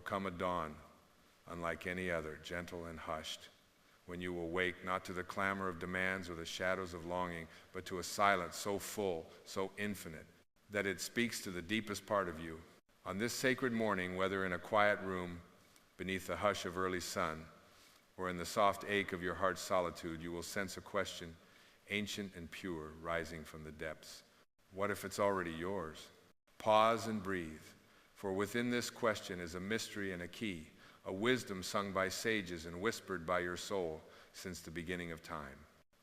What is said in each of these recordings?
come a dawn, unlike any other, gentle and hushed, when you will wake not to the clamor of demands or the shadows of longing, but to a silence so full, so infinite, that it speaks to the deepest part of you. On this sacred morning, whether in a quiet room, beneath the hush of early sun, or in the soft ache of your heart's solitude, you will sense a question, ancient and pure, rising from the depths. What if it's already yours? Pause and breathe, for within this question is a mystery and a key, a wisdom sung by sages and whispered by your soul since the beginning of time.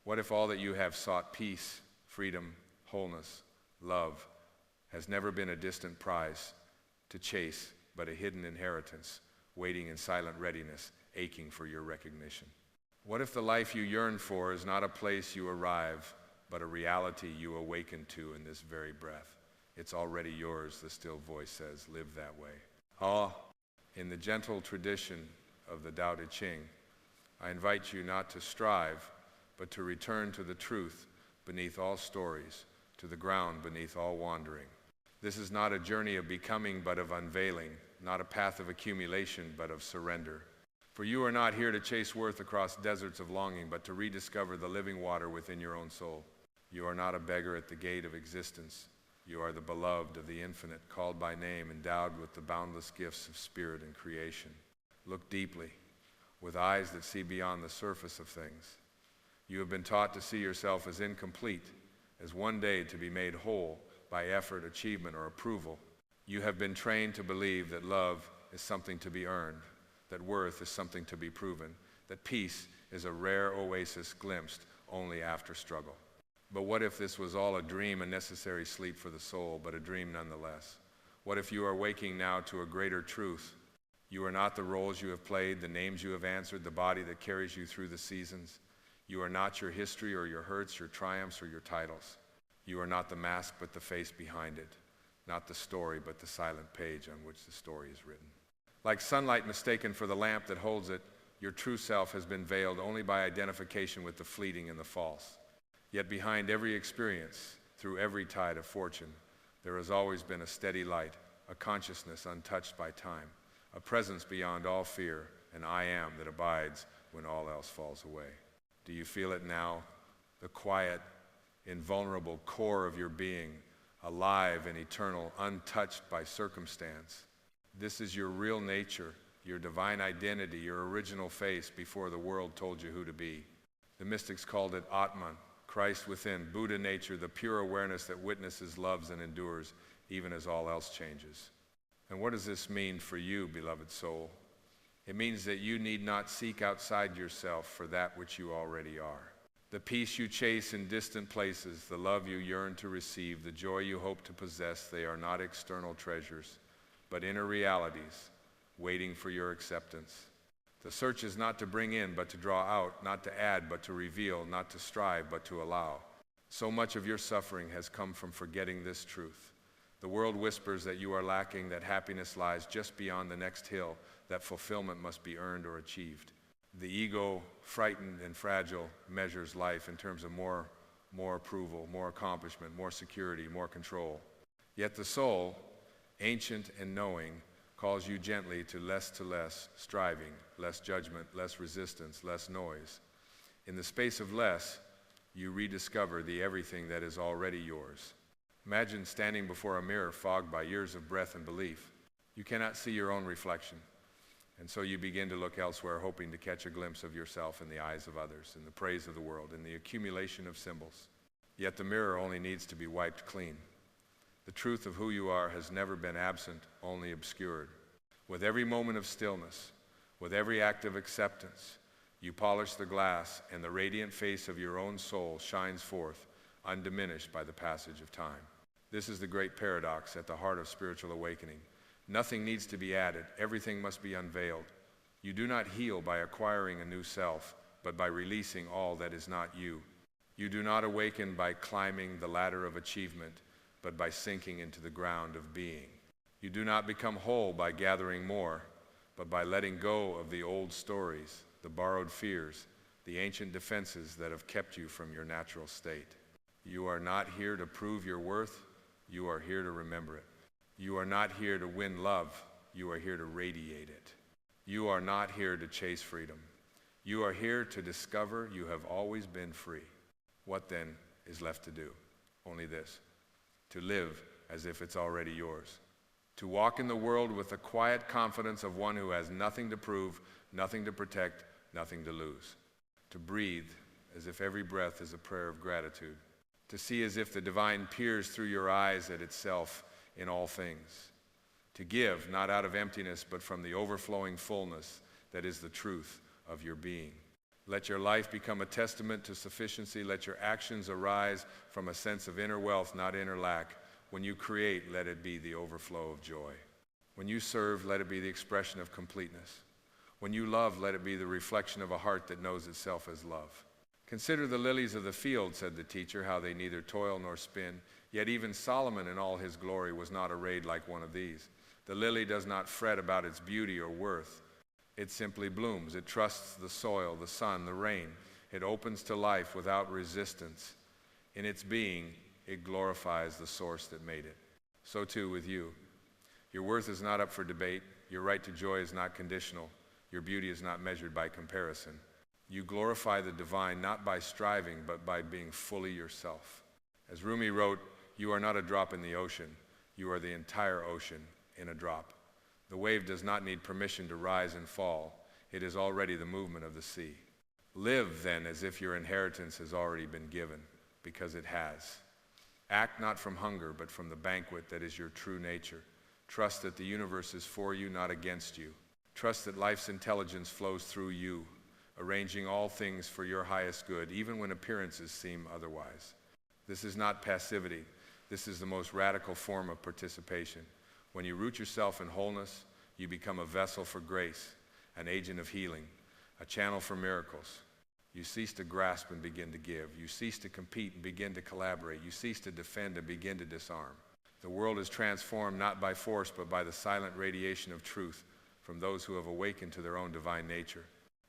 What if all that you have sought, peace, freedom, wholeness, love, has never been a distant prize to chase, but a hidden inheritance, waiting in silent readiness, aching for your recognition? What if the life you yearn for is not a place you arrive, but a reality you awaken to in this very breath? It's already yours, the still voice says. Live that way. In the gentle tradition of the Tao Te Ching, I invite you not to strive, but to return to the truth beneath all stories, to the ground beneath all wandering. This is not a journey of becoming, but of unveiling, not a path of accumulation, but of surrender. For you are not here to chase worth across deserts of longing, but to rediscover the living water within your own soul. You are not a beggar at the gate of existence. You are the beloved of the infinite, called by name, endowed with the boundless gifts of spirit and creation. Look deeply, with eyes that see beyond the surface of things. You have been taught to see yourself as incomplete, as one day to be made whole by effort, achievement, or approval. You have been trained to believe that love is something to be earned, that worth is something to be proven, that peace is a rare oasis glimpsed only after struggle. But what if this was all a dream, a necessary sleep for the soul, but a dream nonetheless? What if you are waking now to a greater truth? You are not the roles you have played, the names you have answered, the body that carries you through the seasons. You are not your history or your hurts, your triumphs or your titles. You are not the mask, but the face behind it. Not the story, but the silent page on which the story is written. Like sunlight mistaken for the lamp that holds it, your true self has been veiled only by identification with the fleeting and the false. Yet behind every experience, through every tide of fortune, there has always been a steady light, a consciousness untouched by time, a presence beyond all fear, an I am that abides when all else falls away. Do you feel it now? The quiet, invulnerable core of your being, alive and eternal, untouched by circumstance. This is your real nature, your divine identity, your original face before the world told you who to be. The mystics called it Atman, Christ within, Buddha nature, the pure awareness that witnesses, loves, and endures, even as all else changes. And what does this mean for you, beloved soul? It means that you need not seek outside yourself for that which you already are. The peace you chase in distant places, the love you yearn to receive, the joy you hope to possess, they are not external treasures, but inner realities waiting for your acceptance. The search is not to bring in, but to draw out, not to add, but to reveal, not to strive, but to allow. So much of your suffering has come from forgetting this truth. The world whispers that you are lacking, that happiness lies just beyond the next hill, that fulfillment must be earned or achieved. The ego, frightened and fragile, measures life in terms of more approval, more accomplishment, more security, more control. Yet the soul, ancient and knowing, calls you gently to less, striving, less judgment, less resistance, less noise. In the space of less, you rediscover the everything that is already yours. Imagine standing before a mirror fogged by years of breath and belief. You cannot see your own reflection, and so you begin to look elsewhere, hoping to catch a glimpse of yourself in the eyes of others, in the praise of the world, in the accumulation of symbols. Yet the mirror only needs to be wiped clean. The truth of who you are has never been absent, only obscured. With every moment of stillness, with every act of acceptance, you polish the glass, and the radiant face of your own soul shines forth, undiminished by the passage of time. This is the great paradox at the heart of spiritual awakening. Nothing needs to be added. Everything must be unveiled. You do not heal by acquiring a new self, but by releasing all that is not you. You do not awaken by climbing the ladder of achievement, but by sinking into the ground of being. You do not become whole by gathering more, but by letting go of the old stories, the borrowed fears, the ancient defenses that have kept you from your natural state. You are not here to prove your worth. You are here to remember it. You are not here to win love. You are here to radiate it. You are not here to chase freedom. You are here to discover you have always been free. What then is left to do? Only this: to live as if it's already yours. To walk in the world with the quiet confidence of one who has nothing to prove, nothing to protect, nothing to lose. To breathe as if every breath is a prayer of gratitude. To see as if the divine peers through your eyes at itself in all things. To give, not out of emptiness, but from the overflowing fullness that is the truth of your being. Let your life become a testament to sufficiency. Let your actions arise from a sense of inner wealth, not inner lack. When you create, let it be the overflow of joy. When you serve, let it be the expression of completeness. When you love, let it be the reflection of a heart that knows itself as love. Consider the lilies of the field, said the teacher, how they neither toil nor spin. Yet even Solomon in all his glory was not arrayed like one of these. The lily does not fret about its beauty or worth. It simply blooms. It trusts the soil, the sun, the rain. It opens to life without resistance. In its being, it glorifies the source that made it. So too with you. Your worth is not up for debate. Your right to joy is not conditional. Your beauty is not measured by comparison. You glorify the divine not by striving, but by being fully yourself. As Rumi wrote, you are not a drop in the ocean. You are the entire ocean in a drop. The wave does not need permission to rise and fall. It is already the movement of the sea. Live, then, as if your inheritance has already been given, because it has. Act not from hunger, but from the banquet that is your true nature. Trust that the universe is for you, not against you. Trust that life's intelligence flows through you, arranging all things for your highest good, even when appearances seem otherwise. This is not passivity. This is the most radical form of participation. When you root yourself in wholeness, you become a vessel for grace, an agent of healing, a channel for miracles. You cease to grasp and begin to give. You cease to compete and begin to collaborate. You cease to defend and begin to disarm. The world is transformed not by force, but by the silent radiation of truth from those who have awakened to their own divine nature.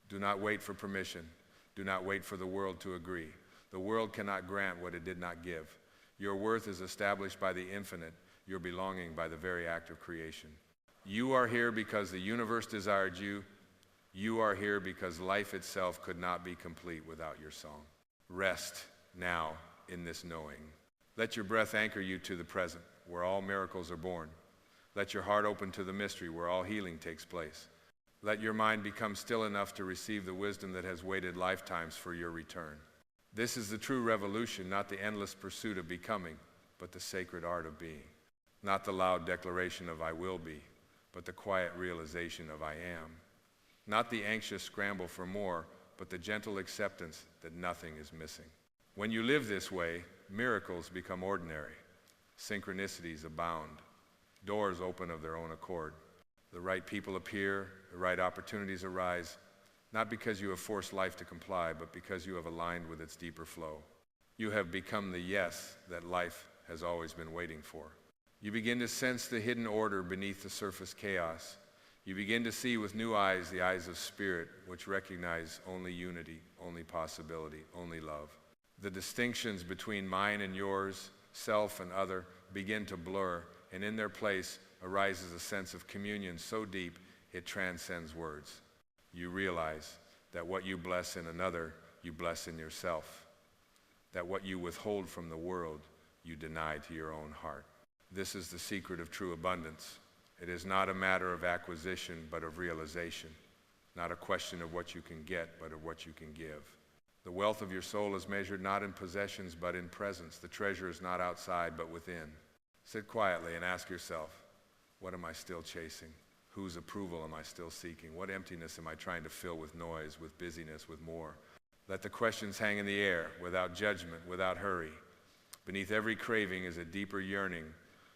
Do not wait for permission. Do not wait for the world to agree. The world cannot grant what it did not give. Your worth is established by the infinite, your belonging by the very act of creation. You are here because the universe desired you. You are here because life itself could not be complete without your song. Rest now in this knowing. Let your breath anchor you to the present, where all miracles are born. Let your heart open to the mystery, where all healing takes place. Let your mind become still enough to receive the wisdom that has waited lifetimes for your return. This is the true revolution, not the endless pursuit of becoming, but the sacred art of being. Not the loud declaration of I will be, but the quiet realization of I am. Not the anxious scramble for more, but the gentle acceptance that nothing is missing. When you live this way, miracles become ordinary. Synchronicities abound. Doors open of their own accord. The right people appear, the right opportunities arise, not because you have forced life to comply, but because you have aligned with its deeper flow. You have become the yes that life has always been waiting for. You begin to sense the hidden order beneath the surface chaos. You begin to see with new eyes, the eyes of spirit, which recognize only unity, only possibility, only love. The distinctions between mine and yours, self and other, begin to blur, and in their place arises a sense of communion so deep it transcends words. You realize that what you bless in another, you bless in yourself. That what you withhold from the world, you deny to your own heart. This is the secret of true abundance. It is not a matter of acquisition, but of realization. Not a question of what you can get, but of what you can give. The wealth of your soul is measured not in possessions, but in presence. The treasure is not outside, but within. Sit quietly and ask yourself, what am I still chasing? Whose approval am I still seeking? What emptiness am I trying to fill with noise, with busyness, with more? Let the questions hang in the air, without judgment, without hurry. Beneath every craving is a deeper yearning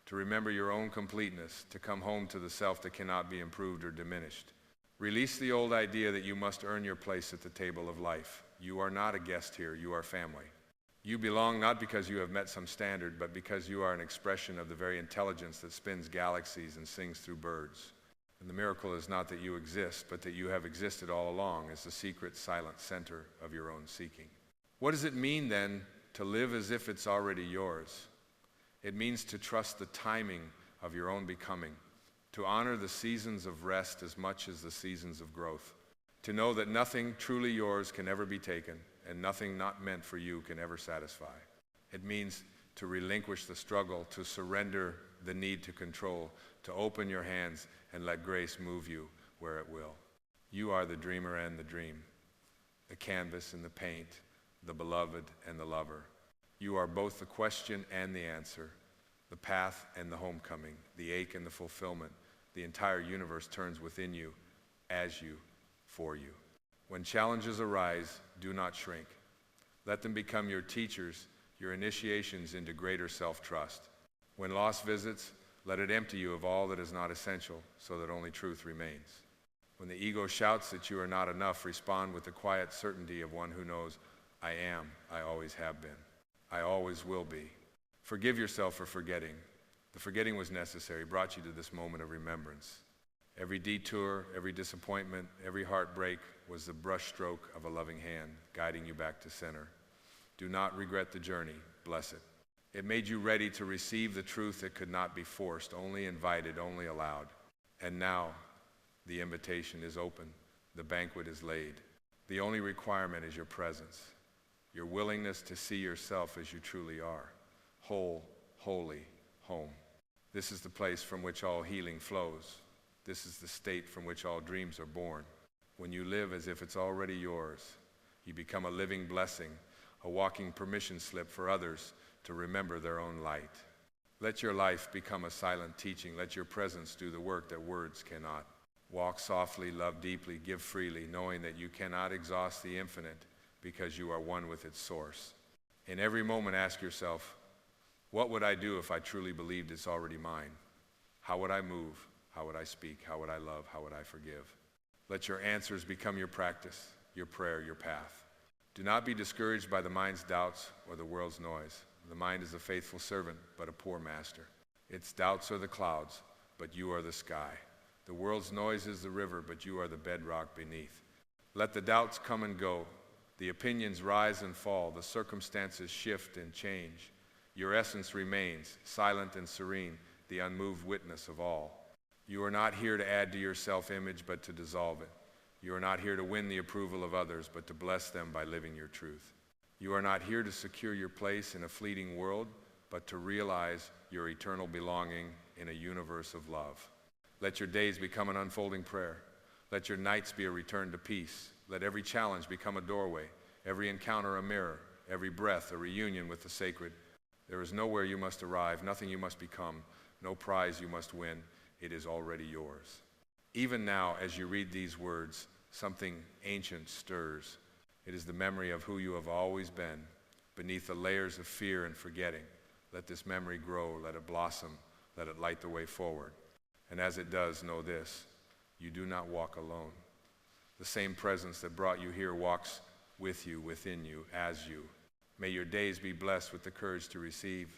to remember your own completeness, to come home to the self that cannot be improved or diminished. Release the old idea that you must earn your place at the table of life. You are not a guest here, you are family. You belong not because you have met some standard, but because you are an expression of the very intelligence that spins galaxies and sings through birds. And the miracle is not that you exist, but that you have existed all along as the secret, silent center of your own seeking. What does it mean then to live as if it's already yours? It means to trust the timing of your own becoming, to honor the seasons of rest as much as the seasons of growth, to know that nothing truly yours can ever be taken, and nothing not meant for you can ever satisfy. It means to relinquish the struggle, to surrender the need to control, to open your hands and let grace move you where it will. You are the dreamer and the dream, the canvas and the paint, the beloved and the lover. You are both the question and the answer, the path and the homecoming, the ache and the fulfillment. The entire universe turns within you, as you, for you. When challenges arise, do not shrink. Let them become your teachers, your initiations into greater self-trust. When loss visits, let it empty you of all that is not essential, so that only truth remains. When the ego shouts that you are not enough, respond with the quiet certainty of one who knows, I am, I always have been, I always will be. Forgive yourself for forgetting. The forgetting was necessary, brought you to this moment of remembrance. Every detour, every disappointment, every heartbreak was the brushstroke of a loving hand, guiding you back to center. Do not regret the journey, bless it. It made you ready to receive the truth that could not be forced, only invited, only allowed. And now, the invitation is open, the banquet is laid. The only requirement is your presence, your willingness to see yourself as you truly are, whole, holy, home. This is the place from which all healing flows. This is the state from which all dreams are born. When you live as if it's already yours, you become a living blessing, a walking permission slip for others to remember their own light. Let your life become a silent teaching. Let your presence do the work that words cannot. Walk softly, love deeply, give freely, knowing that you cannot exhaust the infinite because you are one with its source. In every moment, ask yourself, what would I do if I truly believed it's already mine? How would I move? How would I speak? How would I love? How would I forgive? Let your answers become your practice, your prayer, your path. Do not be discouraged by the mind's doubts or the world's noise. The mind is a faithful servant, but a poor master. Its doubts are the clouds, but you are the sky. The world's noise is the river, but you are the bedrock beneath. Let the doubts come and go. The opinions rise and fall. The circumstances shift and change. Your essence remains, silent and serene, the unmoved witness of all. You are not here to add to your self-image, but to dissolve it. You are not here to win the approval of others, but to bless them by living your truth. You are not here to secure your place in a fleeting world, but to realize your eternal belonging in a universe of love. Let your days become an unfolding prayer. Let your nights be a return to peace. Let every challenge become a doorway, every encounter a mirror, every breath a reunion with the sacred. There is nowhere you must arrive, nothing you must become, no prize you must win. It is already yours. Even now, as you read these words, something ancient stirs. It is the memory of who you have always been, beneath the layers of fear and forgetting. Let this memory grow, let it blossom, let it light the way forward. And as it does, know this, you do not walk alone. The same presence that brought you here walks with you, within you, as you. May your days be blessed with the courage to receive.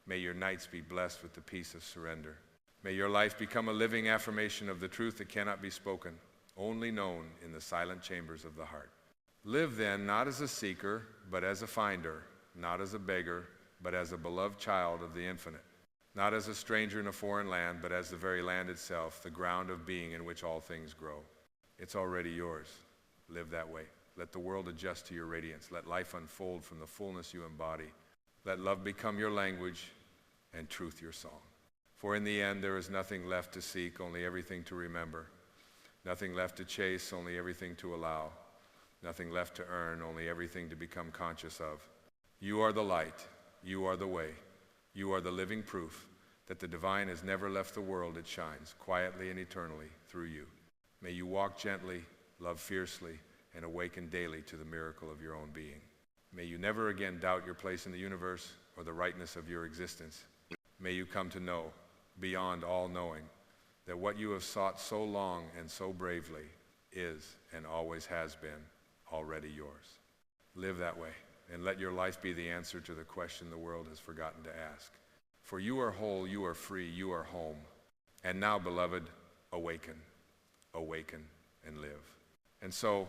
May your nights be blessed with the peace of surrender. May your life become a living affirmation of the truth that cannot be spoken, only known in the silent chambers of the heart. Live then, not as a seeker, but as a finder, not as a beggar, but as a beloved child of the infinite, not as a stranger in a foreign land, but as the very land itself, the ground of being in which all things grow. It's already yours. Live that way. Let the world adjust to your radiance. Let life unfold from the fullness you embody. Let love become your language and truth your song. For in the end, there is nothing left to seek, only everything to remember. Nothing left to chase, only everything to allow. Nothing left to earn, only everything to become conscious of. You are the light. You are the way. You are the living proof that the divine has never left the world. It shines quietly and eternally through you. May you walk gently, love fiercely, and awaken daily to the miracle of your own being. May you never again doubt your place in the universe or the rightness of your existence. May you come to know, beyond all knowing, that what you have sought so long and so bravely is and always has been already yours. Live that way, and let your life be the answer to the question the world has forgotten to ask. For you are whole, you are free, you are home. And now, beloved, awaken, awaken, and live. And so,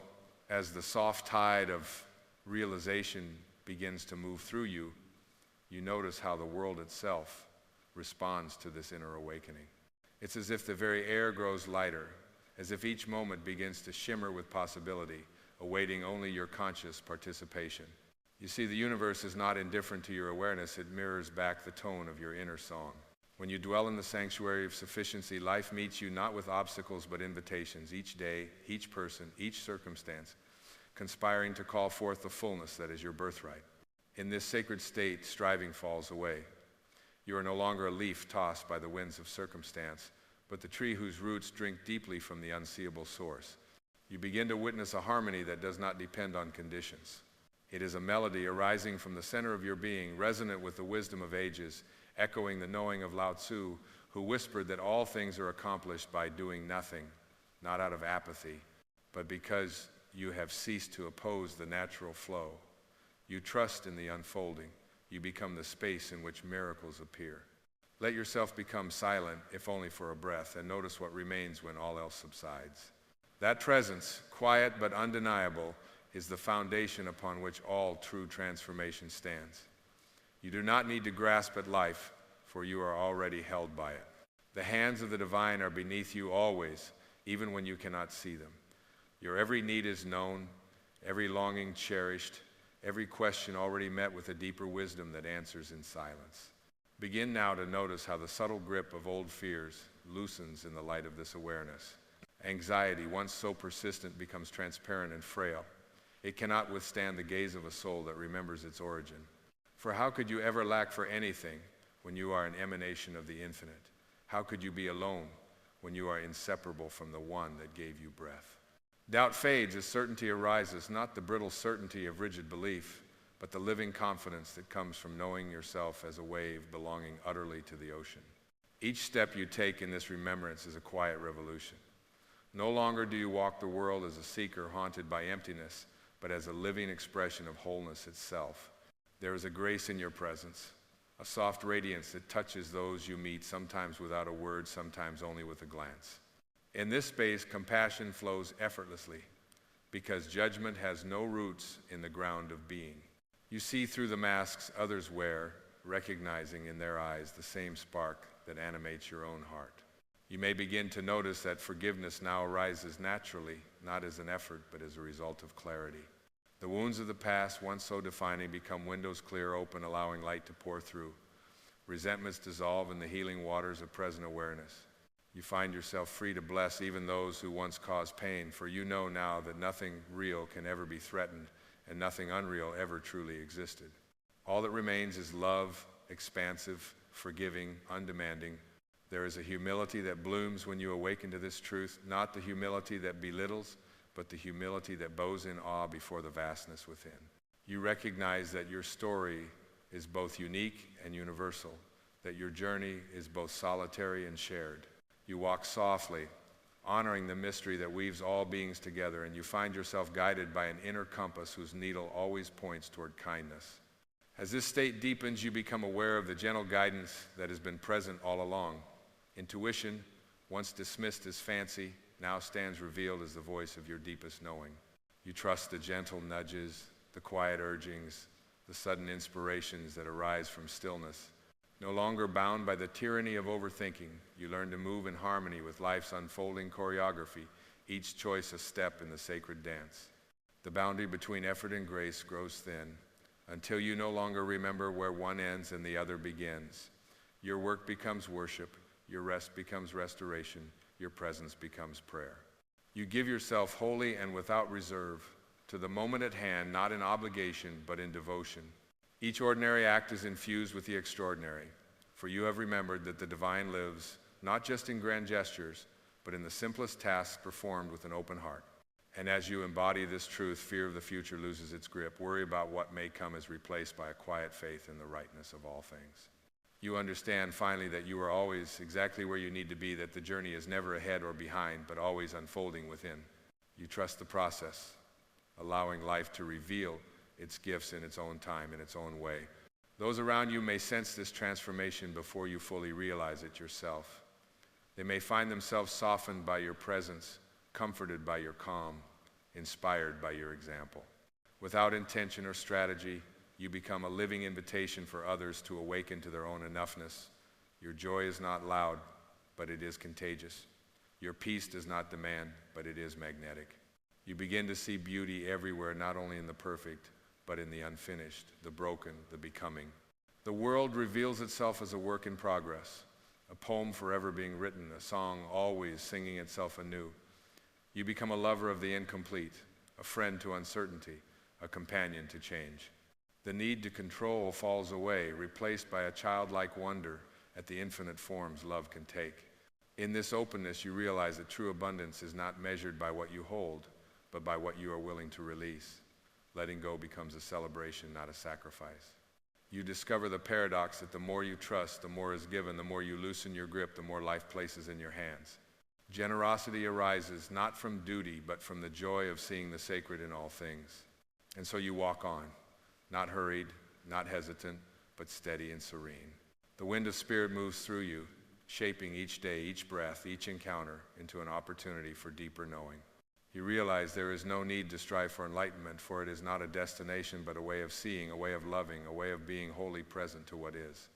as the soft tide of realization begins to move through you, you notice how the world itself responds to this inner awakening. It's as if the very air grows lighter, as if each moment begins to shimmer with possibility, awaiting only your conscious participation. You see, the universe is not indifferent to your awareness. It mirrors back the tone of your inner song. When you dwell in the sanctuary of sufficiency, life meets you not with obstacles but invitations, each day, each person, each circumstance, conspiring to call forth the fullness that is your birthright. In this sacred state, striving falls away. You are no longer a leaf tossed by the winds of circumstance, but the tree whose roots drink deeply from the unseeable source. You begin to witness a harmony that does not depend on conditions. It is a melody arising from the center of your being, resonant with the wisdom of ages, echoing the knowing of Lao Tzu, who whispered that all things are accomplished by doing nothing, not out of apathy, but because you have ceased to oppose the natural flow. You trust in the unfolding. You become the space in which miracles appear. Let yourself become silent, if only for a breath, and notice what remains when all else subsides. That presence, quiet but undeniable, is the foundation upon which all true transformation stands. You do not need to grasp at life, for you are already held by it. The hands of the divine are beneath you always, even when you cannot see them. Your every need is known, every longing cherished, every question already met with a deeper wisdom that answers in silence. Begin now to notice how the subtle grip of old fears loosens in the light of this awareness. Anxiety, once so persistent, becomes transparent and frail. It cannot withstand the gaze of a soul that remembers its origin. For how could you ever lack for anything when you are an emanation of the infinite? How could you be alone when you are inseparable from the one that gave you breath? Doubt fades as certainty arises, not the brittle certainty of rigid belief, but the living confidence that comes from knowing yourself as a wave belonging utterly to the ocean. Each step you take in this remembrance is a quiet revolution. No longer do you walk the world as a seeker haunted by emptiness, but as a living expression of wholeness itself. There is a grace in your presence, a soft radiance that touches those you meet, sometimes without a word, sometimes only with a glance. In this space, compassion flows effortlessly because judgment has no roots in the ground of being. You see through the masks others wear, recognizing in their eyes the same spark that animates your own heart. You may begin to notice that forgiveness now arises naturally, not as an effort, but as a result of clarity. The wounds of the past, once so defining, become windows clear open, allowing light to pour through. Resentments dissolve in the healing waters of present awareness. You find yourself free to bless even those who once caused pain, for you know now that nothing real can ever be threatened and nothing unreal ever truly existed. All that remains is love, expansive, forgiving, undemanding. There is a humility that blooms when you awaken to this truth, not the humility that belittles, but the humility that bows in awe before the vastness within. You recognize that your story is both unique and universal, that your journey is both solitary and shared. You walk softly, honoring the mystery that weaves all beings together, and you find yourself guided by an inner compass whose needle always points toward kindness. As this state deepens, you become aware of the gentle guidance that has been present all along. Intuition, once dismissed as fancy, now stands revealed as the voice of your deepest knowing. You trust the gentle nudges, the quiet urgings, the sudden inspirations that arise from stillness. No longer bound by the tyranny of overthinking, you learn to move in harmony with life's unfolding choreography, each choice a step in the sacred dance. The boundary between effort and grace grows thin until you no longer remember where one ends and the other begins. Your work becomes worship, your rest becomes restoration, your presence becomes prayer. You give yourself wholly and without reserve to the moment at hand, not in obligation, but in devotion. Each ordinary act is infused with the extraordinary, for you have remembered that the divine lives not just in grand gestures, but in the simplest tasks performed with an open heart. And as you embody this truth, fear of the future loses its grip. Worry about what may come is replaced by a quiet faith in the rightness of all things. You understand finally that you are always exactly where you need to be, that the journey is never ahead or behind, but always unfolding within. You trust the process, allowing life to reveal its gifts in its own time, in its own way. Those around you may sense this transformation before you fully realize it yourself. They may find themselves softened by your presence, comforted by your calm, inspired by your example. Without intention or strategy, you become a living invitation for others to awaken to their own enoughness. Your joy is not loud, but it is contagious. Your peace does not demand, but it is magnetic. You begin to see beauty everywhere, not only in the perfect, but in the unfinished, the broken, the becoming. The world reveals itself as a work in progress, a poem forever being written, a song always singing itself anew. You become a lover of the incomplete, a friend to uncertainty, a companion to change. The need to control falls away, replaced by a childlike wonder at the infinite forms love can take. In this openness, you realize that true abundance is not measured by what you hold, but by what you are willing to release. Letting go becomes a celebration, not a sacrifice. You discover the paradox that the more you trust, the more is given, the more you loosen your grip, the more life places in your hands. Generosity arises not from duty, but from the joy of seeing the sacred in all things. And so you walk on, not hurried, not hesitant, but steady and serene. The wind of spirit moves through you, shaping each day, each breath, each encounter into an opportunity for deeper knowing. You realize there is no need to strive for enlightenment, for it is not a destination, but a way of seeing, a way of loving, a way of being wholly present to what is.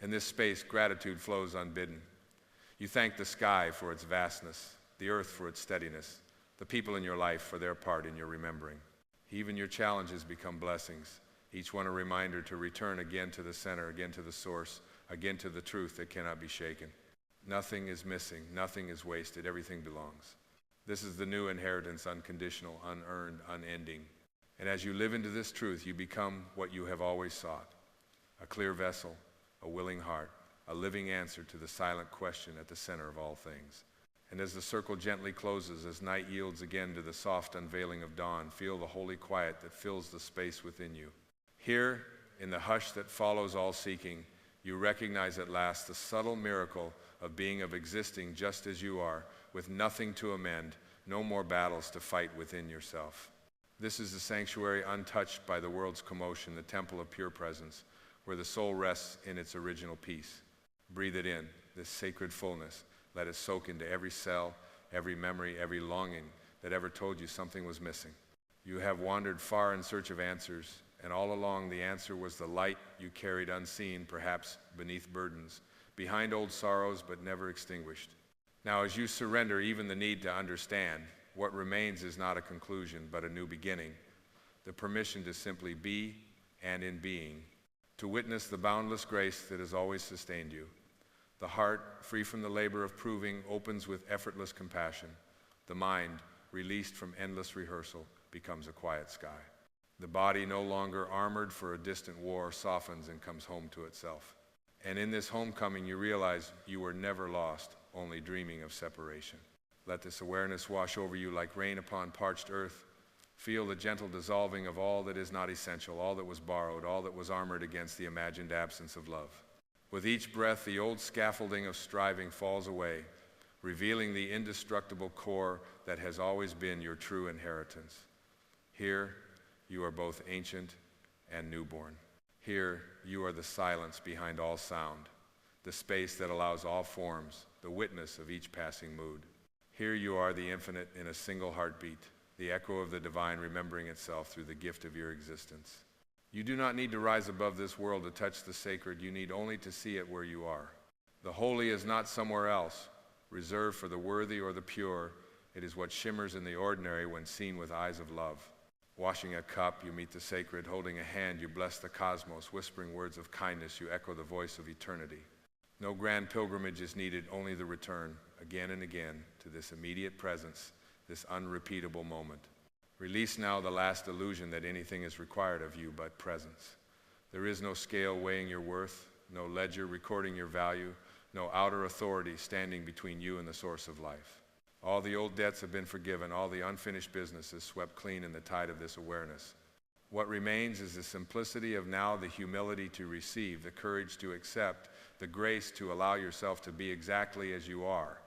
In this space, gratitude flows unbidden. You thank the sky for its vastness, the earth for its steadiness, the people in your life for their part in your remembering. Even your challenges become blessings, each one a reminder to return again to the center, again to the source, again to the truth that cannot be shaken. Nothing is missing, nothing is wasted, everything belongs. This is the new inheritance, unconditional, unearned, unending. And as you live into this truth, you become what you have always sought, a clear vessel, a willing heart, a living answer to the silent question at the center of all things. And as the circle gently closes, as night yields again to the soft unveiling of dawn, feel the holy quiet that fills the space within you. Here, in the hush that follows all seeking, you recognize at last the subtle miracle of being, of existing just as you are, with nothing to amend, no more battles to fight within yourself. This is the sanctuary untouched by the world's commotion, the temple of pure presence, where the soul rests in its original peace. Breathe it in, this sacred fullness. Let it soak into every cell, every memory, every longing that ever told you something was missing. You have wandered far in search of answers, and all along the answer was the light you carried unseen, perhaps beneath burdens, behind old sorrows but never extinguished. Now, as you surrender even the need to understand, what remains is not a conclusion, but a new beginning, the permission to simply be, and in being, to witness the boundless grace that has always sustained you. The heart, free from the labor of proving, opens with effortless compassion. The mind, released from endless rehearsal, becomes a quiet sky. The body, no longer armored for a distant war, softens and comes home to itself. And in this homecoming, you realize you were never lost, only dreaming of separation. Let this awareness wash over you like rain upon parched earth. Feel the gentle dissolving of all that is not essential, all that was borrowed, all that was armored against the imagined absence of love. With each breath, the old scaffolding of striving falls away, revealing the indestructible core that has always been your true inheritance. Here, you are both ancient and newborn. Here, you are the silence behind all sound, the space that allows all forms, the witness of each passing mood. Here you are the infinite in a single heartbeat, the echo of the divine remembering itself through the gift of your existence. You do not need to rise above this world to touch the sacred. You need only to see it where you are. The holy is not somewhere else, reserved for the worthy or the pure. It is what shimmers in the ordinary when seen with eyes of love. Washing a cup, you meet the sacred. Holding a hand, you bless the cosmos. Whispering words of kindness, you echo the voice of eternity. No grand pilgrimage is needed, only the return, again and again, to this immediate presence, this unrepeatable moment. Release now the last illusion that anything is required of you but presence. There is no scale weighing your worth, no ledger recording your value, no outer authority standing between you and the source of life. All the old debts have been forgiven, all the unfinished business is swept clean in the tide of this awareness. What remains is the simplicity of now, the humility to receive, the courage to accept, the grace to allow yourself to be exactly as you are.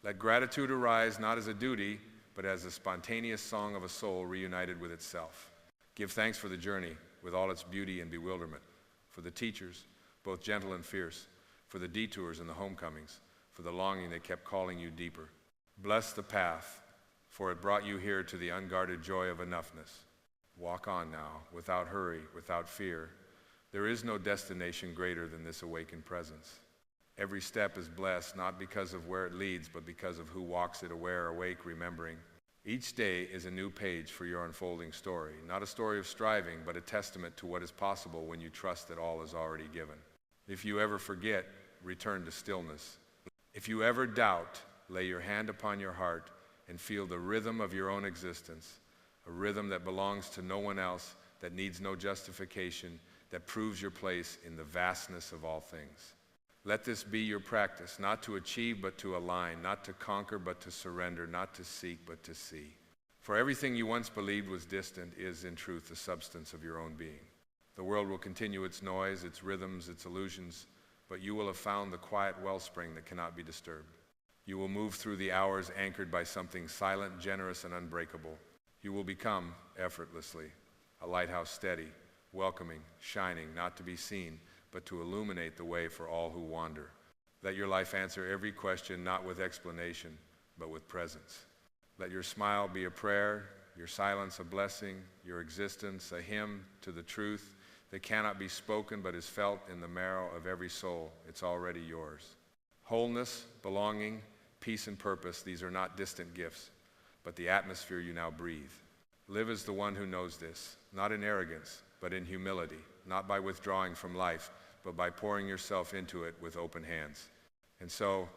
Let gratitude arise not as a duty, but as the spontaneous song of a soul reunited with itself. Give thanks for the journey with all its beauty and bewilderment, for the teachers, both gentle and fierce, for the detours and the homecomings, for the longing that kept calling you deeper. Bless the path, for it brought you here to the unguarded joy of enoughness. Walk on now, without hurry, without fear. There is no destination greater than this awakened presence. Every step is blessed, not because of where it leads, but because of who walks it, aware, awake, remembering. Each day is a new page for your unfolding story, not a story of striving, but a testament to what is possible when you trust that all is already given. If you ever forget, return to stillness. If you ever doubt, lay your hand upon your heart and feel the rhythm of your own existence, a rhythm that belongs to no one else, that needs no justification, that proves your place in the vastness of all things. Let this be your practice, not to achieve but to align, not to conquer but to surrender, not to seek but to see. For everything you once believed was distant is in truth the substance of your own being. The world will continue its noise, its rhythms, its illusions, but you will have found the quiet wellspring that cannot be disturbed. You will move through the hours anchored by something silent, generous, and unbreakable. You will become, effortlessly, a lighthouse steady, welcoming, shining, not to be seen, but to illuminate the way for all who wander. Let your life answer every question not with explanation, but with presence. Let your smile be a prayer, your silence a blessing, your existence a hymn to the truth that cannot be spoken but is felt in the marrow of every soul. It's already yours. Wholeness, belonging, peace, and purpose, these are not distant gifts, but the atmosphere you now breathe. Live as the one who knows this, not in arrogance, but in humility, not by withdrawing from life, but by pouring yourself into it with open hands. And so,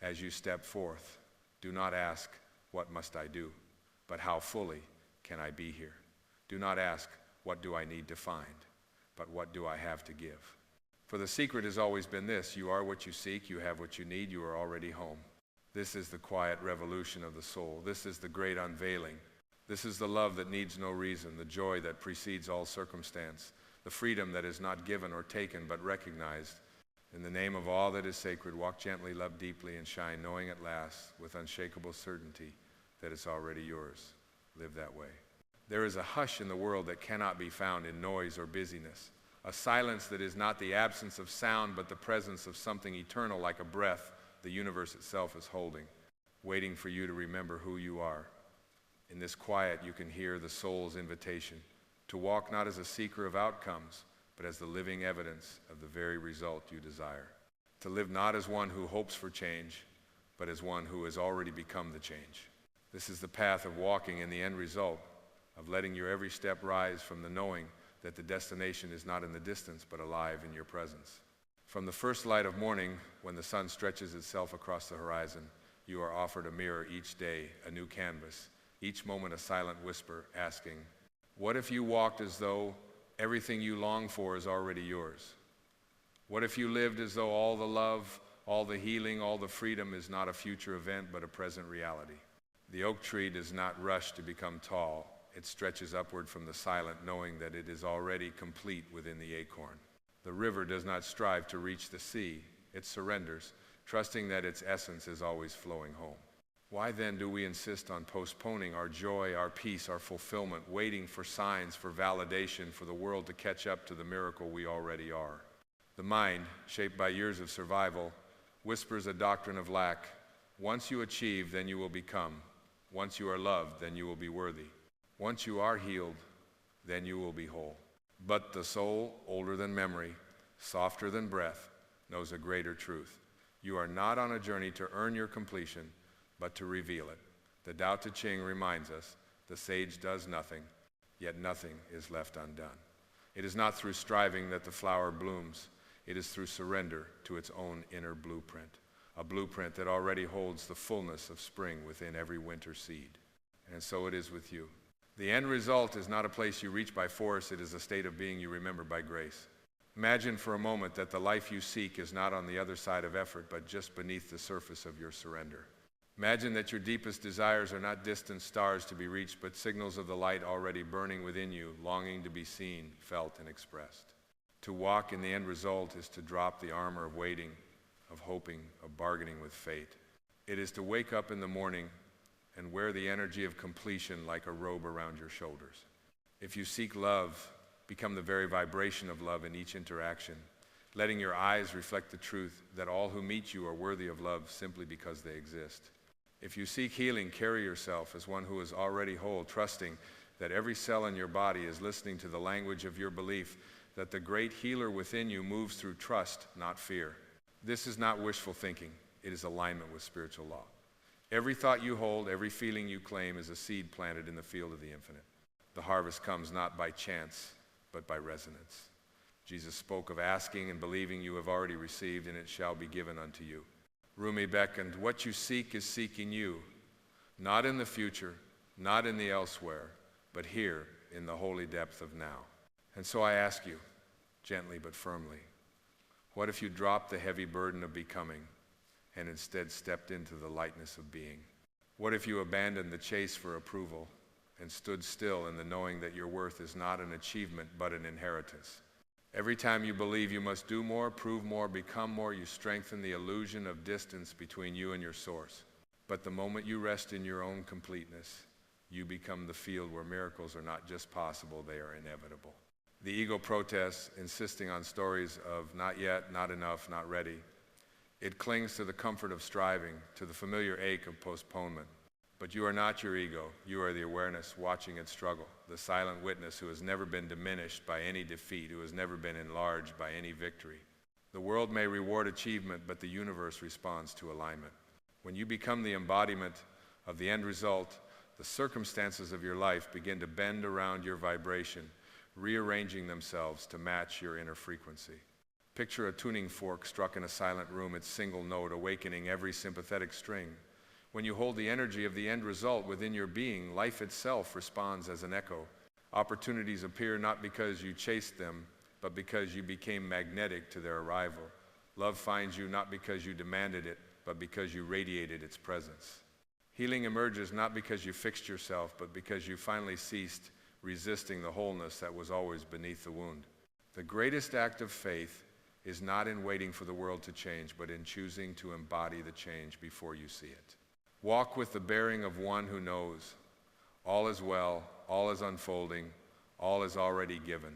as you step forth, do not ask, what must I do? But how fully can I be here? Do not ask, what do I need to find? But what do I have to give? For the secret has always been this: you are what you seek, you have what you need, you are already home. This is the quiet revolution of the soul. This is the great unveiling. This is the love that needs no reason, the joy that precedes all circumstance, the freedom that is not given or taken but recognized. In the name of all that is sacred, walk gently, love deeply, and shine, knowing at last, with unshakable certainty, that it's already yours. Live that way. There is a hush in the world that cannot be found in noise or busyness, a silence that is not the absence of sound but the presence of something eternal like a breath the universe itself is holding, waiting for you to remember who you are. In this quiet, you can hear the soul's invitation to walk not as a seeker of outcomes, but as the living evidence of the very result you desire. To live not as one who hopes for change, but as one who has already become the change. This is the path of walking in the end result, of letting your every step rise from the knowing that the destination is not in the distance, but alive in your presence. From the first light of morning, when the sun stretches itself across the horizon, you are offered a mirror each day, a new canvas, each moment a silent whisper asking, what if you walked as though everything you long for is already yours? What if you lived as though all the love, all the healing, all the freedom is not a future event, but a present reality? The oak tree does not rush to become tall. It stretches upward from the silent, knowing that it is already complete within the acorn. The river does not strive to reach the sea. It surrenders, trusting that its essence is always flowing home. Why then do we insist on postponing our joy, our peace, our fulfillment, waiting for signs, for validation, for the world to catch up to the miracle we already are? The mind, shaped by years of survival, whispers a doctrine of lack. Once you achieve, then you will become. Once you are loved, then you will be worthy. Once you are healed, then you will be whole. But the soul, older than memory, softer than breath, knows a greater truth. You are not on a journey to earn your completion, but to reveal it. The Tao Te Ching reminds us, the sage does nothing, yet nothing is left undone. It is not through striving that the flower blooms. It is through surrender to its own inner blueprint, a blueprint that already holds the fullness of spring within every winter seed. And so it is with you. The end result is not a place you reach by force, it is a state of being you remember by grace. Imagine for a moment that the life you seek is not on the other side of effort, but just beneath the surface of your surrender. Imagine that your deepest desires are not distant stars to be reached, but signals of the light already burning within you, longing to be seen, felt, and expressed. To walk in the end result is to drop the armor of waiting, of hoping, of bargaining with fate. It is to wake up in the morning and wear the energy of completion like a robe around your shoulders. If you seek love, become the very vibration of love in each interaction, letting your eyes reflect the truth that all who meet you are worthy of love simply because they exist. If you seek healing, carry yourself as one who is already whole, trusting that every cell in your body is listening to the language of your belief, that the great healer within you moves through trust, not fear. This is not wishful thinking. It is alignment with spiritual law. Every thought you hold, every feeling you claim is a seed planted in the field of the infinite. The harvest comes not by chance, but by resonance. Jesus spoke of asking and believing you have already received, and it shall be given unto you. Rumi beckoned, what you seek is seeking you, not in the future, not in the elsewhere, but here in the holy depth of now. And so I ask you, gently but firmly, what if you dropped the heavy burden of becoming and instead stepped into the lightness of being? What if you abandoned the chase for approval and stood still in the knowing that your worth is not an achievement but an inheritance? Every time you believe you must do more, prove more, become more, you strengthen the illusion of distance between you and your source. But the moment you rest in your own completeness, you become the field where miracles are not just possible, they are inevitable. The ego protests, insisting on stories of not yet, not enough, not ready. It clings to the comfort of striving, to the familiar ache of postponement. But you are not your ego. You are the awareness watching it struggle, the silent witness who has never been diminished by any defeat, who has never been enlarged by any victory. The world may reward achievement, but the universe responds to alignment. When you become the embodiment of the end result, the circumstances of your life begin to bend around your vibration, rearranging themselves to match your inner frequency. Picture a tuning fork struck in a silent room, its single note awakening every sympathetic string. When you hold the energy of the end result within your being, life itself responds as an echo. Opportunities appear not because you chased them, but because you became magnetic to their arrival. Love finds you not because you demanded it, but because you radiated its presence. Healing emerges not because you fixed yourself, but because you finally ceased resisting the wholeness that was always beneath the wound. The greatest act of faith is not in waiting for the world to change, but in choosing to embody the change before you see it. Walk with the bearing of one who knows all is well, all is unfolding, all is already given.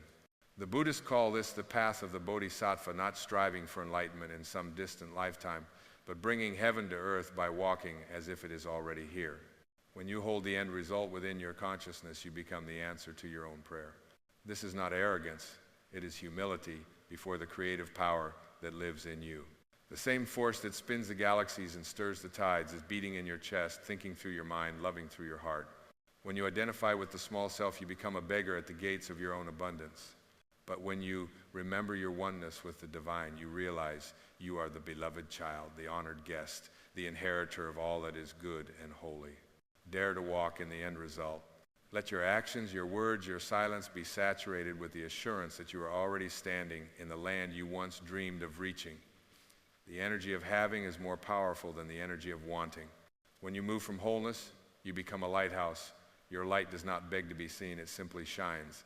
The Buddhists call this the path of the Bodhisattva, not striving for enlightenment in some distant lifetime, but bringing heaven to earth by walking as if it is already here. When you hold the end result within your consciousness, you become the answer to your own prayer. This is not arrogance, it is humility before the creative power that lives in you. The same force that spins the galaxies and stirs the tides is beating in your chest, thinking through your mind, loving through your heart. When you identify with the small self, you become a beggar at the gates of your own abundance. But when you remember your oneness with the divine, you realize you are the beloved child, the honored guest, the inheritor of all that is good and holy. Dare to walk in the end result. Let your actions, your words, your silence be saturated with the assurance that you are already standing in the land you once dreamed of reaching. The energy of having is more powerful than the energy of wanting. When you move from wholeness, you become a lighthouse. Your light does not beg to be seen, it simply shines,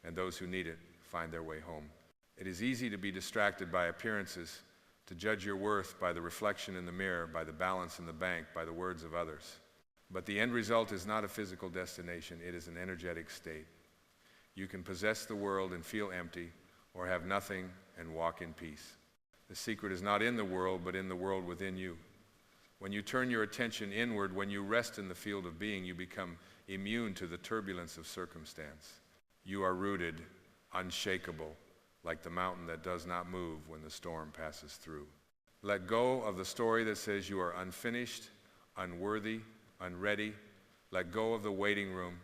and those who need it find their way home. It is easy to be distracted by appearances, to judge your worth by the reflection in the mirror, by the balance in the bank, by the words of others. But the end result is not a physical destination, it is an energetic state. You can possess the world and feel empty, or have nothing and walk in peace. The secret is not in the world, but in the world within you. When you turn your attention inward, when you rest in the field of being, you become immune to the turbulence of circumstance. You are rooted, unshakable, like the mountain that does not move when the storm passes through. Let go of the story that says you are unfinished, unworthy, unready. Let go of the waiting room.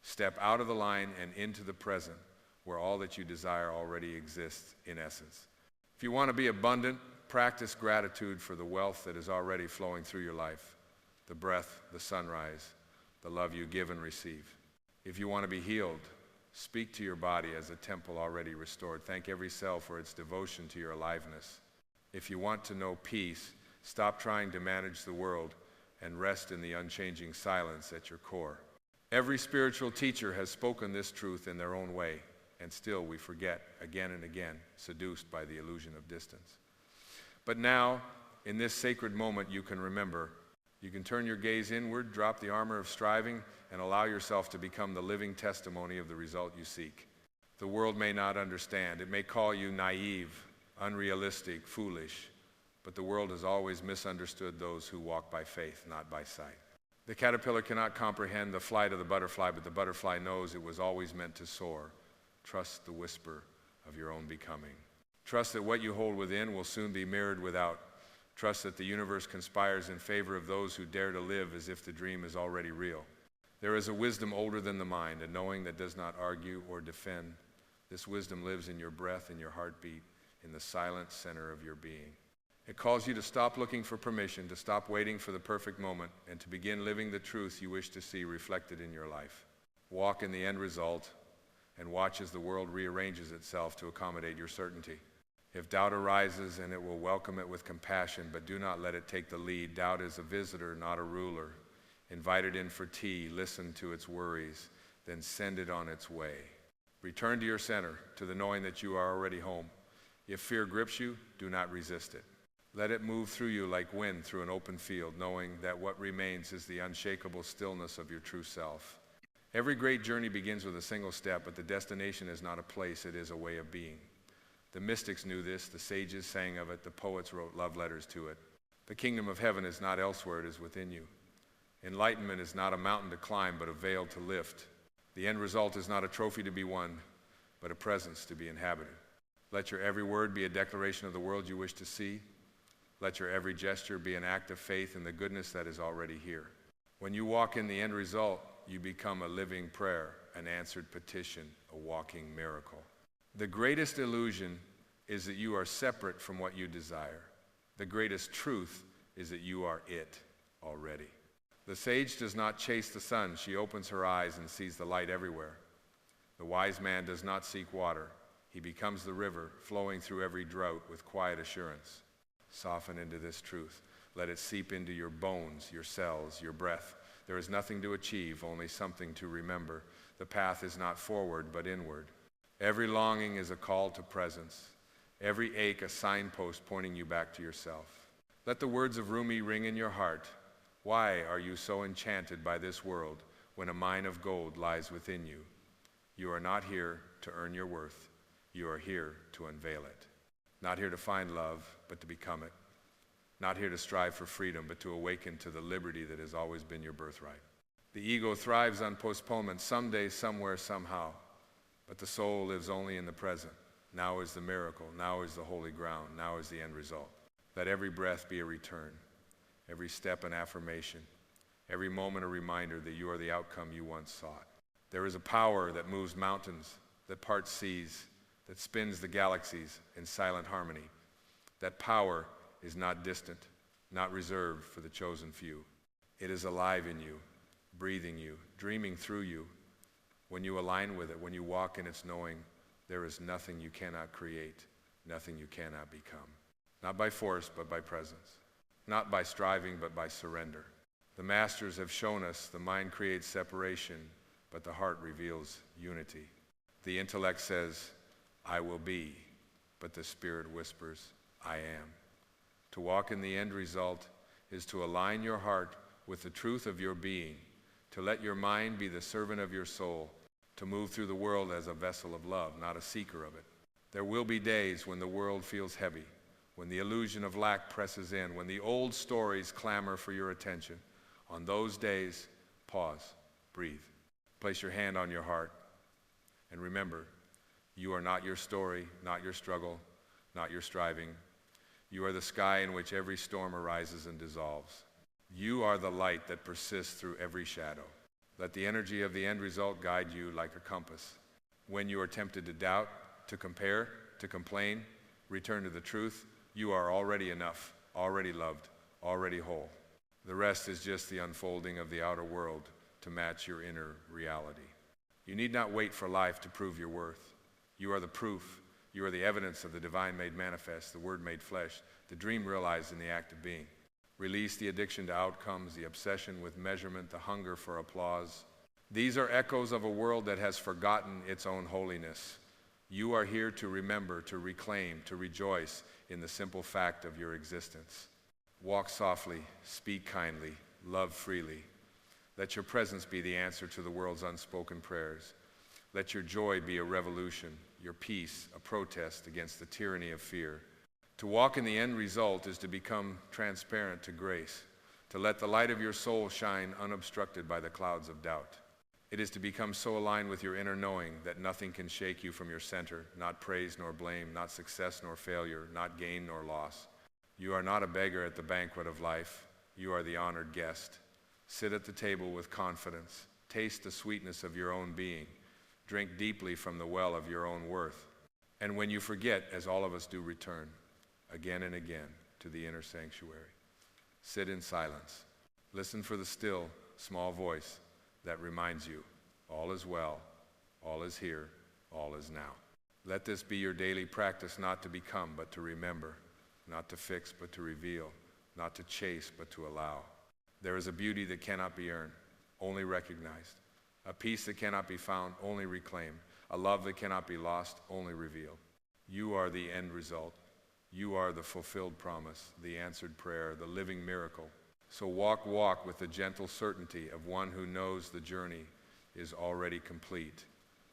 Step out of the line and into the present, where all that you desire already exists in essence. If you want to be abundant, practice gratitude for the wealth that is already flowing through your life, the breath, the sunrise, the love you give and receive. If you want to be healed, speak to your body as a temple already restored. Thank every cell for its devotion to your aliveness. If you want to know peace, stop trying to manage the world and rest in the unchanging silence at your core. Every spiritual teacher has spoken this truth in their own way, and still we forget again and again, seduced by the illusion of distance. But now, in this sacred moment, you can remember. You can turn your gaze inward, drop the armor of striving, and allow yourself to become the living testimony of the result you seek. The world may not understand. It may call you naive, unrealistic, foolish, but the world has always misunderstood those who walk by faith, not by sight. The caterpillar cannot comprehend the flight of the butterfly, but the butterfly knows it was always meant to soar. Trust the whisper of your own becoming. Trust that what you hold within will soon be mirrored without. Trust that the universe conspires in favor of those who dare to live as if the dream is already real. There is a wisdom older than the mind, a knowing that does not argue or defend. This wisdom lives in your breath, in your heartbeat, in the silent center of your being. It calls you to stop looking for permission, to stop waiting for the perfect moment, and to begin living the truth you wish to see reflected in your life. Walk in the end result, and watch as the world rearranges itself to accommodate your certainty. If doubt arises, and it will welcome it with compassion, but do not let it take the lead. Doubt is a visitor, not a ruler. Invite it in for tea, listen to its worries, then send it on its way. Return to your center, to the knowing that you are already home. If fear grips you, do not resist it. Let it move through you like wind through an open field, knowing that what remains is the unshakable stillness of your true self. Every great journey begins with a single step, but the destination is not a place, it is a way of being. The mystics knew this, the sages sang of it, the poets wrote love letters to it. The kingdom of heaven is not elsewhere, it is within you. Enlightenment is not a mountain to climb, but a veil to lift. The end result is not a trophy to be won, but a presence to be inhabited. Let your every word be a declaration of the world you wish to see. Let your every gesture be an act of faith in the goodness that is already here. When you walk in the end result, you become a living prayer, an answered petition, a walking miracle. The greatest illusion is that you are separate from what you desire. The greatest truth is that you are it already. The sage does not chase the sun. She opens her eyes and sees the light everywhere. The wise man does not seek water. He becomes the river, flowing through every drought with quiet assurance. Soften into this truth. Let it seep into your bones, your cells, your breath. There is nothing to achieve, only something to remember. The path is not forward, but inward. Every longing is a call to presence. Every ache a signpost pointing you back to yourself. Let the words of Rumi ring in your heart. Why are you so enchanted by this world when a mine of gold lies within you? You are not here to earn your worth. You are here to unveil it. Not here to find love, but to become it. Not here to strive for freedom, but to awaken to the liberty that has always been your birthright. The ego thrives on postponement, someday, somewhere, somehow. But the soul lives only in the present. Now is the miracle. Now is the holy ground. Now is the end result. Let every breath be a return. Every step an affirmation. Every moment a reminder that you are the outcome you once sought. There is a power that moves mountains, that parts seas, that spins the galaxies in silent harmony. That power is not distant, not reserved for the chosen few. It is alive in you, breathing you, dreaming through you. When you align with it, when you walk in its knowing, there is nothing you cannot create, nothing you cannot become. Not by force, but by presence. Not by striving, but by surrender. The masters have shown us the mind creates separation, but the heart reveals unity. The intellect says, I will be, but the spirit whispers, I am. To walk in the end result is to align your heart with the truth of your being, to let your mind be the servant of your soul, to move through the world as a vessel of love, not a seeker of it. There will be days when the world feels heavy, when the illusion of lack presses in, when the old stories clamor for your attention. On those days, pause, breathe, place your hand on your heart, and remember, you are not your story, not your struggle, not your striving. You are the sky in which every storm arises and dissolves. You are the light that persists through every shadow. Let the energy of the end result guide you like a compass. When you are tempted to doubt, to compare, to complain, return to the truth. You are already enough, already loved, already whole. The rest is just the unfolding of the outer world to match your inner reality. You need not wait for life to prove your worth. You are the proof. You are the evidence of the divine made manifest, the word made flesh, the dream realized in the act of being. Release the addiction to outcomes, the obsession with measurement, the hunger for applause. These are echoes of a world that has forgotten its own holiness. You are here to remember, to reclaim, to rejoice in the simple fact of your existence. Walk softly, speak kindly, love freely. Let your presence be the answer to the world's unspoken prayers. Let your joy be a revolution, your peace a protest against the tyranny of fear. To walk in the end result is to become transparent to grace, to let the light of your soul shine unobstructed by the clouds of doubt. It is to become so aligned with your inner knowing that nothing can shake you from your center, not praise nor blame, not success nor failure, not gain nor loss. You are not a beggar at the banquet of life. You are the honored guest. Sit at the table with confidence. Taste the sweetness of your own being. Drink deeply from the well of your own worth. And when you forget, as all of us do, return again and again to the inner sanctuary. Sit in silence. Listen for the still, small voice that reminds you, all is well, all is here, all is now. Let this be your daily practice, not to become, but to remember, not to fix, but to reveal, not to chase, but to allow. There is a beauty that cannot be earned, only recognized, a peace that cannot be found, only reclaimed, a love that cannot be lost, only revealed. You are the end result. You are the fulfilled promise, the answered prayer, the living miracle. So walk with the gentle certainty of one who knows the journey is already complete.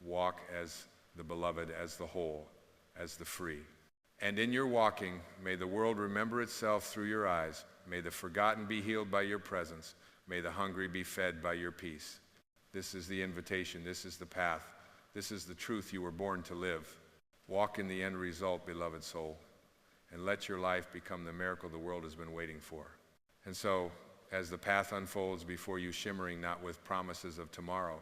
Walk as the beloved, as the whole, as the free. And in your walking, may the world remember itself through your eyes. May the forgotten be healed by your presence. May the hungry be fed by your peace. This is the invitation. This is the path. This is the truth you were born to live. Walk in the end result, beloved soul, and let your life become the miracle the world has been waiting for. And so, as the path unfolds before you, shimmering not with promises of tomorrow,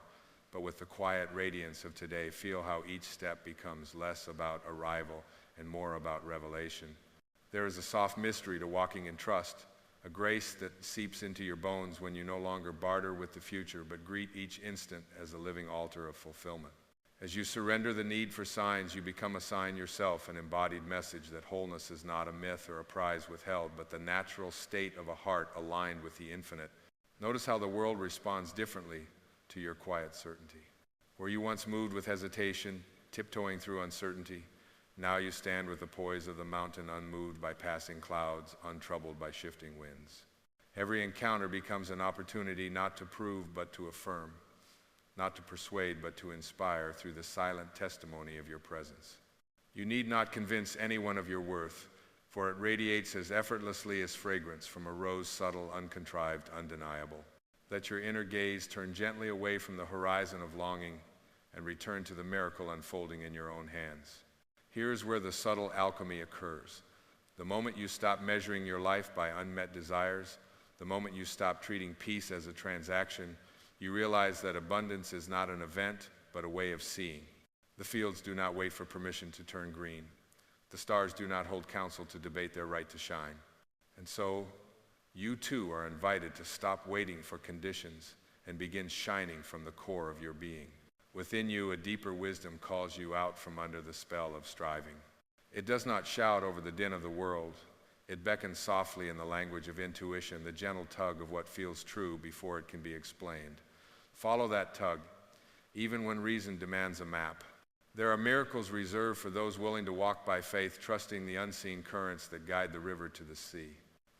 but with the quiet radiance of today, feel how each step becomes less about arrival and more about revelation. There is a soft mystery to walking in trust, a grace that seeps into your bones when you no longer barter with the future, but greet each instant as a living altar of fulfillment. As you surrender the need for signs, you become a sign yourself, an embodied message that wholeness is not a myth or a prize withheld, but the natural state of a heart aligned with the infinite. Notice how the world responds differently to your quiet certainty. Where you once moved with hesitation, tiptoeing through uncertainty, now you stand with the poise of the mountain, unmoved by passing clouds, untroubled by shifting winds. Every encounter becomes an opportunity not to prove but to affirm, not to persuade, but to inspire through the silent testimony of your presence. You need not convince anyone of your worth, for it radiates as effortlessly as fragrance from a rose, subtle, uncontrived, undeniable. Let your inner gaze turn gently away from the horizon of longing and return to the miracle unfolding in your own hands. Here's where the subtle alchemy occurs. The moment you stop measuring your life by unmet desires, the moment you stop treating peace as a transaction, you realize that abundance is not an event, but a way of seeing. The fields do not wait for permission to turn green. The stars do not hold counsel to debate their right to shine. And so, you too are invited to stop waiting for conditions and begin shining from the core of your being. Within you, a deeper wisdom calls you out from under the spell of striving. It does not shout over the din of the world. It beckons softly in the language of intuition, the gentle tug of what feels true before it can be explained. Follow that tug, even when reason demands a map. There are miracles reserved for those willing to walk by faith, trusting the unseen currents that guide the river to the sea.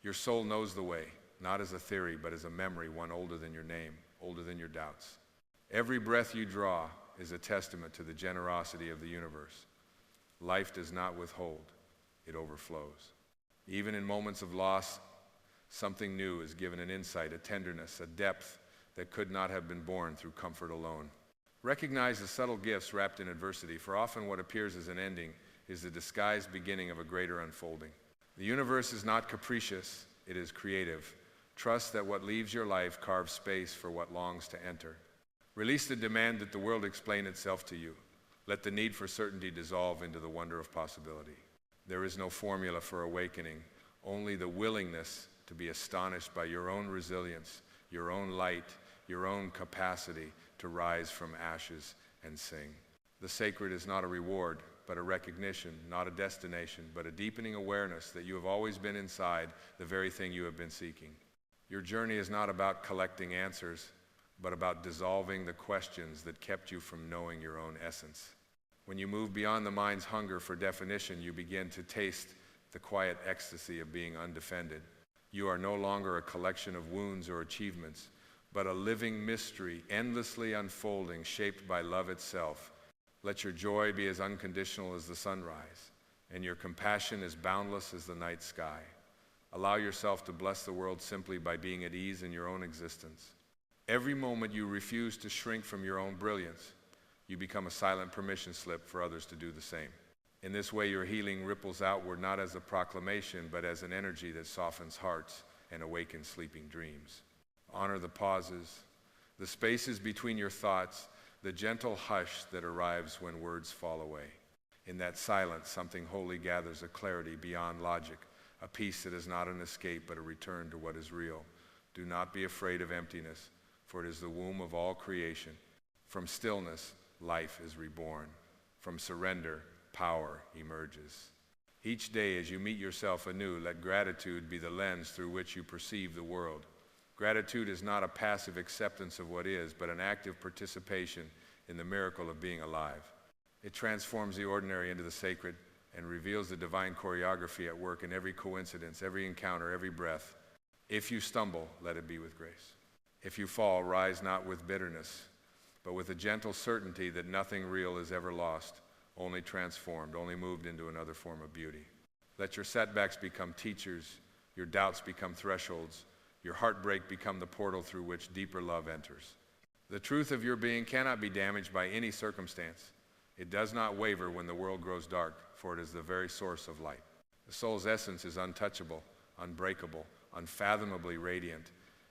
Your soul knows the way, not as a theory, but as a memory, one older than your name, older than your doubts. Every breath you draw is a testament to the generosity of the universe. Life does not withhold, it overflows. Even in moments of loss, something new is given, an insight, a tenderness, a depth that could not have been born through comfort alone. Recognize the subtle gifts wrapped in adversity, for often what appears as an ending is the disguised beginning of a greater unfolding. The universe is not capricious, it is creative. Trust that what leaves your life carves space for what longs to enter. Release the demand that the world explain itself to you. Let the need for certainty dissolve into the wonder of possibility. There is no formula for awakening, only the willingness to be astonished by your own resilience, your own light, your own capacity to rise from ashes and sing. The sacred is not a reward, but a recognition, not a destination, but a deepening awareness that you have always been inside the very thing you have been seeking. Your journey is not about collecting answers, but about dissolving the questions that kept you from knowing your own essence. When you move beyond the mind's hunger for definition, you begin to taste the quiet ecstasy of being undefended. You are no longer a collection of wounds or achievements, but a living mystery, endlessly unfolding, shaped by love itself. Let your joy be as unconditional as the sunrise, and your compassion as boundless as the night sky. Allow yourself to bless the world simply by being at ease in your own existence. Every moment you refuse to shrink from your own brilliance, you become a silent permission slip for others to do the same. In this way, your healing ripples outward not as a proclamation, but as an energy that softens hearts and awakens sleeping dreams. Honor the pauses, the spaces between your thoughts, the gentle hush that arrives when words fall away. In that silence, something holy gathers, a clarity beyond logic, a peace that is not an escape but a return to what is real. Do not be afraid of emptiness, for it is the womb of all creation. From stillness, life is reborn. From surrender, power emerges. Each day as you meet yourself anew, let gratitude be the lens through which you perceive the world. Gratitude is not a passive acceptance of what is, but an active participation in the miracle of being alive. It transforms the ordinary into the sacred and reveals the divine choreography at work in every coincidence, every encounter, every breath. If you stumble, let it be with grace. If you fall, rise not with bitterness, but with a gentle certainty that nothing real is ever lost, only transformed, only moved into another form of beauty. Let your setbacks become teachers, your doubts become thresholds, your heartbreak become the portal through which deeper love enters. The truth of your being cannot be damaged by any circumstance. It does not waver when the world grows dark, for it is the very source of light. The soul's essence is untouchable, unbreakable, unfathomably radiant.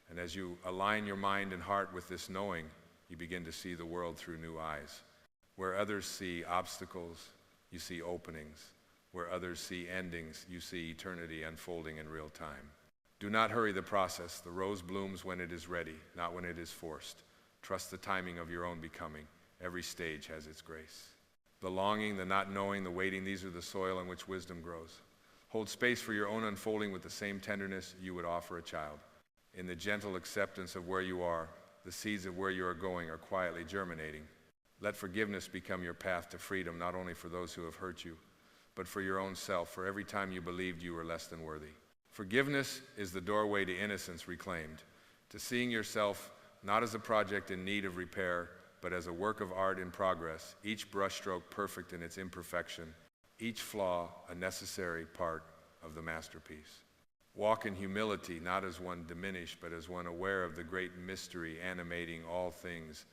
And as you align your mind and heart with this knowing, you begin to see the world through new eyes. Where others see obstacles, you see openings. Where others see endings, you see eternity unfolding in real time. Do not hurry the process. The rose blooms when it is ready, not when it is forced. Trust the timing of your own becoming. Every stage has its grace. The longing, the not knowing, the waiting, these are the soil in which wisdom grows. Hold space for your own unfolding with the same tenderness you would offer a child. In the gentle acceptance of where you are, the seeds of where you are going are quietly germinating. Let forgiveness become your path to freedom, not only for those who have hurt you, but for your own self, for every time you believed you were less than worthy. Forgiveness is the doorway to innocence reclaimed, to seeing yourself not as a project in need of repair, but as a work of art in progress, each brushstroke perfect in its imperfection, each flaw a necessary part of the masterpiece. Walk in humility, not as one diminished, but as one aware of the great mystery animating all things.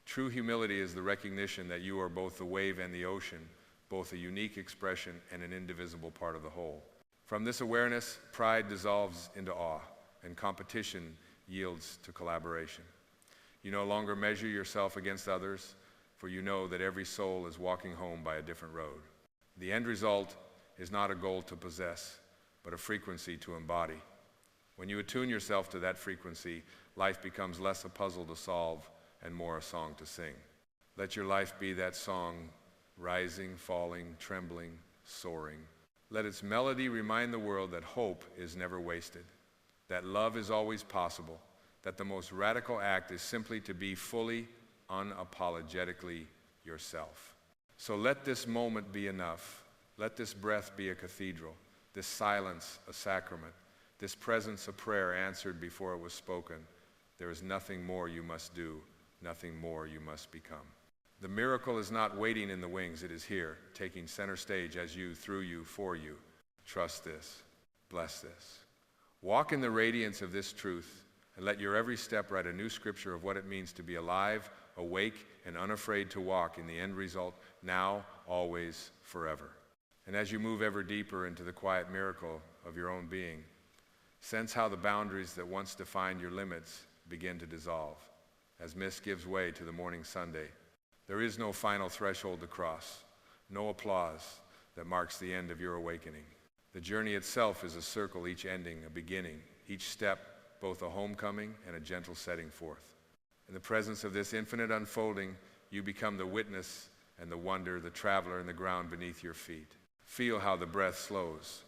True humility is the recognition that you are both the wave and the ocean, both a unique expression and an indivisible part of the whole. From this awareness, pride dissolves into awe, and competition yields to collaboration. You no longer measure yourself against others, for you know that every soul is walking home by a different road. The end result is not a goal to possess, but a frequency to embody. When you attune yourself to that frequency, life becomes less a puzzle to solve and more a song to sing. Let your life be that song, rising, falling, trembling, soaring. Let its melody remind the world that hope is never wasted, that love is always possible, that the most radical act is simply to be fully, unapologetically yourself. So let this moment be enough. Let this breath be a cathedral, this silence a sacrament, this presence a prayer answered before it was spoken. There is nothing more you must do, nothing more you must become. The miracle is not waiting in the wings, it is here, taking center stage as you, through you, for you. Trust this, bless this. Walk in the radiance of this truth, and let your every step write a new scripture of what it means to be alive, awake, and unafraid to walk in the end result, now, always, forever. And as you move ever deeper into the quiet miracle of your own being, sense how the boundaries that once defined your limits begin to dissolve, as mist gives way to the morning Sunday. There is no final threshold to cross, no applause that marks the end of your awakening. The journey itself is a circle, each ending a beginning, each step both a homecoming and a gentle setting forth. In the presence of this infinite unfolding, you become the witness and the wonder, the traveler in the ground beneath your feet. Feel how the breath slows,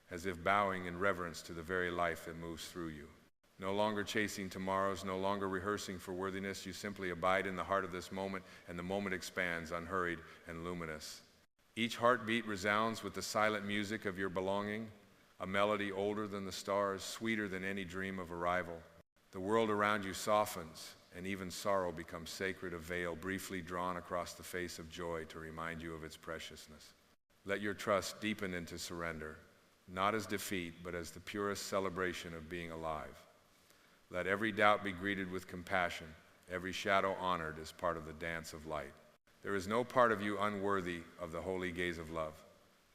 as if bowing in reverence to the very life that moves through you. No longer chasing tomorrows, no longer rehearsing for worthiness, you simply abide in the heart of this moment, and the moment expands, unhurried and luminous. Each heartbeat resounds with the silent music of your belonging, a melody older than the stars, sweeter than any dream of arrival. The world around you softens, and even sorrow becomes sacred, a veil briefly drawn across the face of joy to remind you of its preciousness. Let your trust deepen into surrender, not as defeat, but as the purest celebration of being alive. Let every doubt be greeted with compassion, every shadow honored as part of the dance of light. There is no part of you unworthy of the holy gaze of love.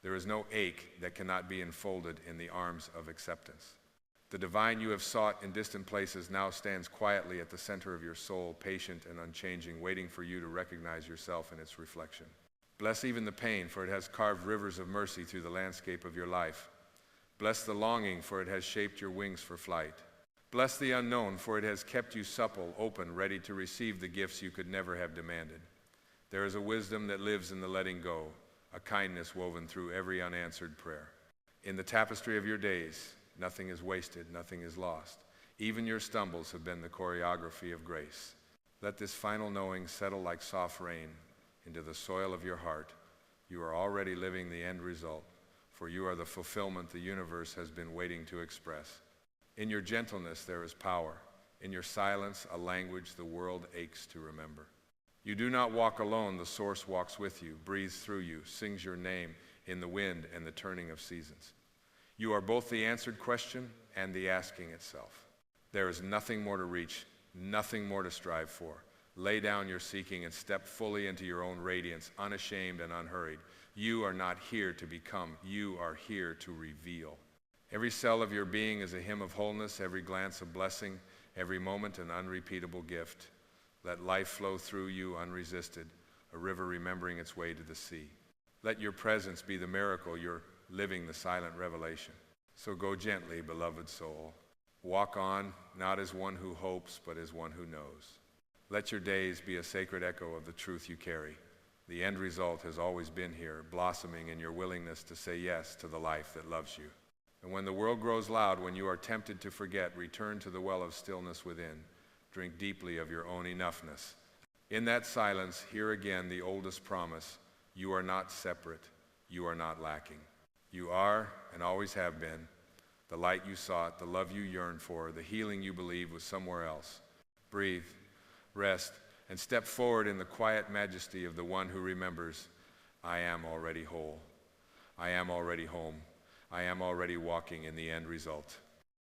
There is no ache that cannot be enfolded in the arms of acceptance. The divine you have sought in distant places now stands quietly at the center of your soul, patient and unchanging, waiting for you to recognize yourself in its reflection. Bless even the pain, for it has carved rivers of mercy through the landscape of your life. Bless the longing, for it has shaped your wings for flight. Bless the unknown, for it has kept you supple, open, ready to receive the gifts you could never have demanded. There is a wisdom that lives in the letting go, a kindness woven through every unanswered prayer. In the tapestry of your days, nothing is wasted, nothing is lost. Even your stumbles have been the choreography of grace. Let this final knowing settle like soft rain into the soil of your heart. You are already living the end result, for you are the fulfillment the universe has been waiting to express. In your gentleness there is power. In your silence, a language the world aches to remember. You do not walk alone, the source walks with you, breathes through you, sings your name in the wind and the turning of seasons. You are both the answered question and the asking itself. There is nothing more to reach, nothing more to strive for. Lay down your seeking and step fully into your own radiance, unashamed and unhurried. You are not here to become, you are here to reveal. Every cell of your being is a hymn of wholeness, every glance a blessing, every moment an unrepeatable gift. Let life flow through you unresisted, a river remembering its way to the sea. Let your presence be the miracle, you're living the silent revelation. So go gently, beloved soul. Walk on, not as one who hopes, but as one who knows. Let your days be a sacred echo of the truth you carry. The end result has always been here, blossoming in your willingness to say yes to the life that loves you. And when the world grows loud, when you are tempted to forget, return to the well of stillness within. Drink deeply of your own enoughness. In that silence, hear again the oldest promise. You are not separate. You are not lacking. You are and always have been the light you sought, the love you yearned for, the healing you believed was somewhere else. Breathe, rest, and step forward in the quiet majesty of the one who remembers, I am already whole. I am already home. I am already walking in the end result.